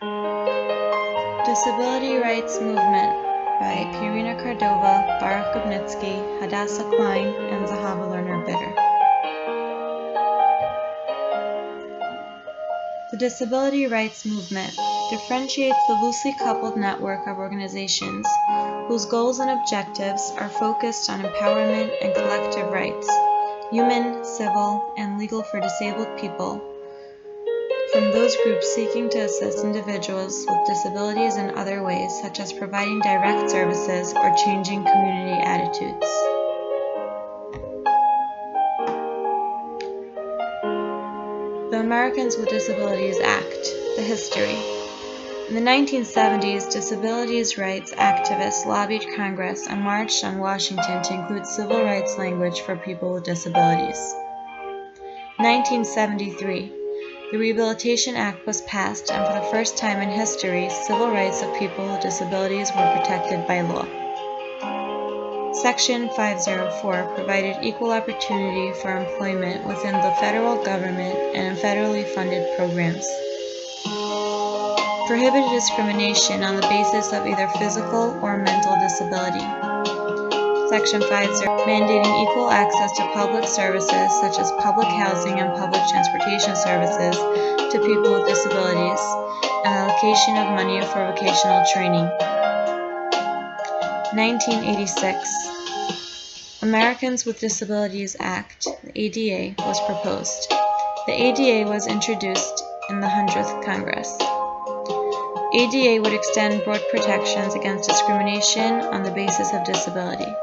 Disability Rights Movement by Pirina Cardova, Baruch Gubnitsky, Hadassah Klein, and Zahava Lerner-Bitter. The Disability Rights Movement differentiates the loosely coupled network of organizations whose goals and objectives are focused on empowerment and collective rights, human, civil, and legal for disabled people, from those groups seeking to assist individuals with disabilities in other ways, such as providing direct services or changing community attitudes. The Americans with Disabilities Act, the history. In the 1970s, disabilities rights activists lobbied Congress and marched on Washington to include civil rights language for people with disabilities. 1973. The Rehabilitation Act was passed, and for the first time in history, civil rights of people with disabilities were protected by law. Section 504 provided equal opportunity for employment within the federal government and in federally funded programs. Prohibited discrimination on the basis of either physical or mental disability. Section 50 mandating equal access to public services such as public housing and public transportation services to people with disabilities, and allocation of money for vocational training. 1986. Americans with Disabilities Act, the ADA, was proposed. The ADA was introduced in the 100th Congress. ADA would extend broad protections against discrimination on the basis of disability.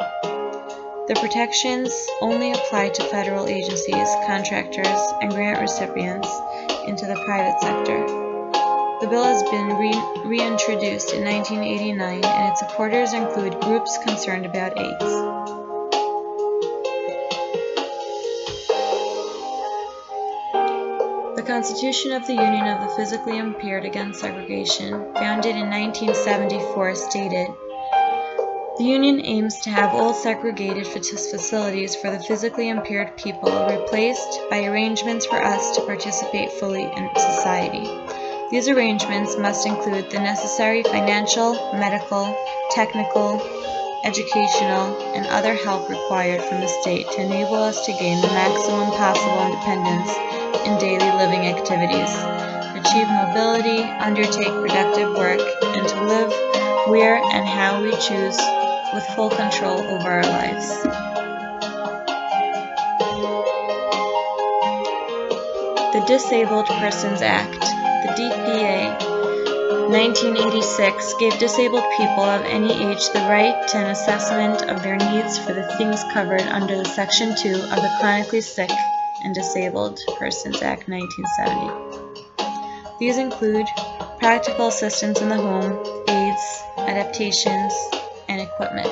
The protections only apply to federal agencies, contractors, and grant recipients into the private sector. The bill has been reintroduced in 1989, and its supporters include groups concerned about AIDS. The Constitution of the Union of the Physically Impaired Against Segregation, founded in 1974, stated, "The Union aims to have all segregated facilities for the physically impaired people replaced by arrangements for us to participate fully in society. These arrangements must include the necessary financial, medical, technical, educational, and other help required from the state to enable us to gain the maximum possible independence in daily living activities, achieve mobility, undertake productive work, and to live where and how we choose with full control over our lives." The Disabled Persons Act, the DPA, 1986, gave disabled people of any age the right to an assessment of their needs for the things covered under the Section 2 of the Chronically Sick and Disabled Persons Act 1970. These include practical assistance in the home, aids, adaptations, and equipment.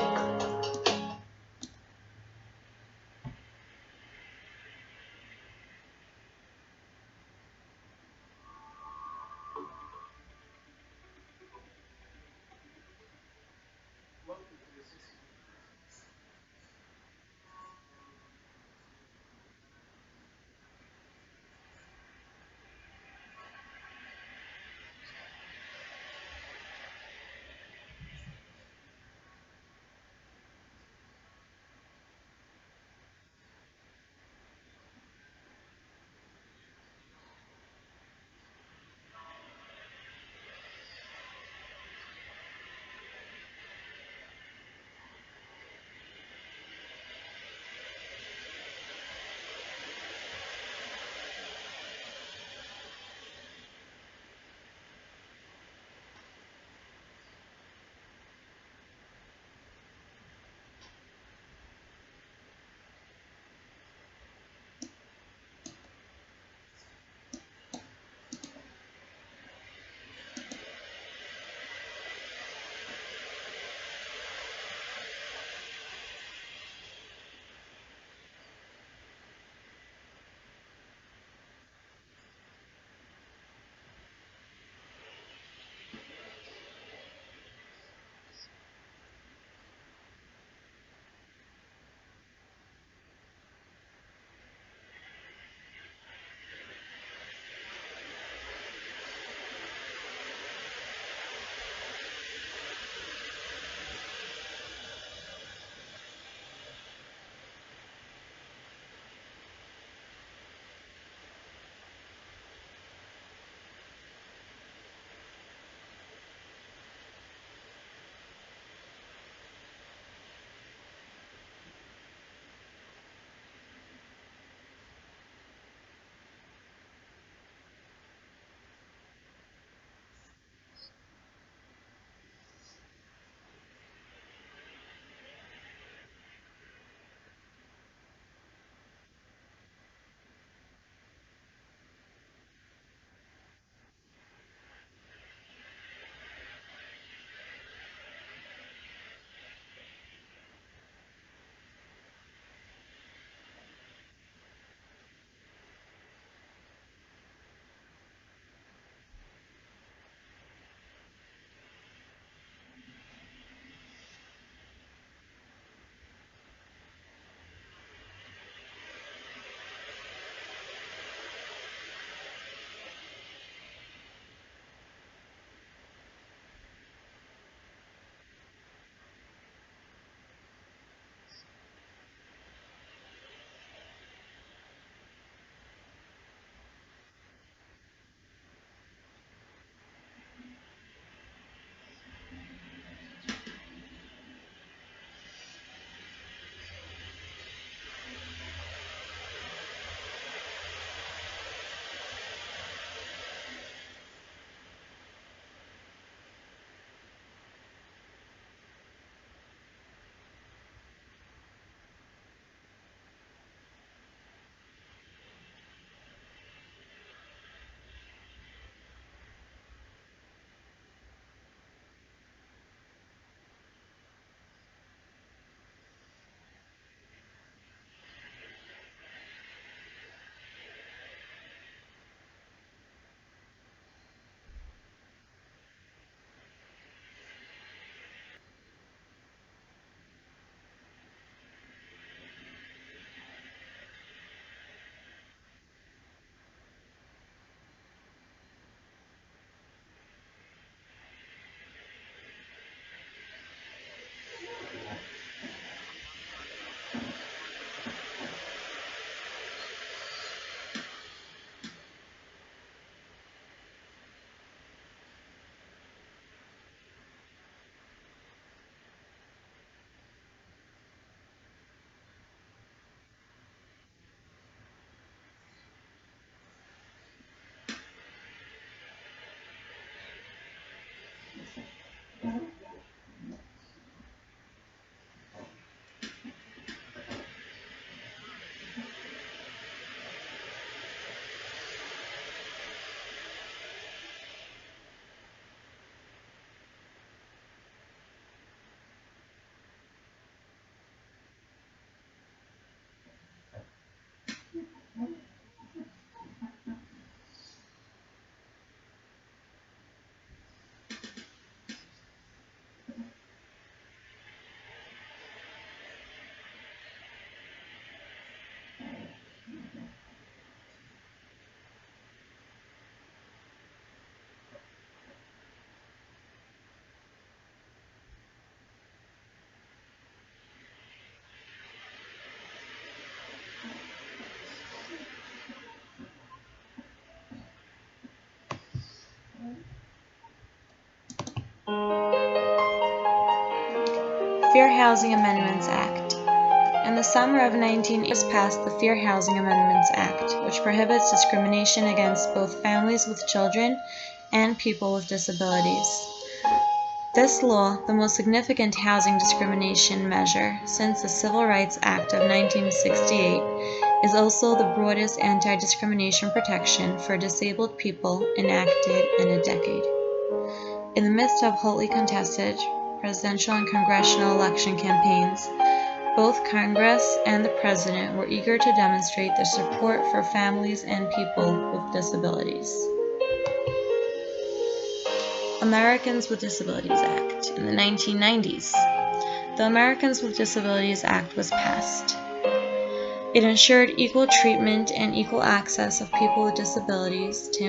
Fair Housing Amendments Act. In the summer of 1980, was passed the Fair Housing Amendments Act, which prohibits discrimination against both families with children and people with disabilities. This law, the most significant housing discrimination measure since the Civil Rights Act of 1968, is also the broadest anti-discrimination protection for disabled people enacted in a decade. In the midst of hotly contested presidential and congressional election campaigns, both Congress and the President were eager to demonstrate their support for families and people with disabilities. Americans with Disabilities Act. In the 1990s, the Americans with Disabilities Act was passed. It ensured equal treatment and equal access of people with disabilities to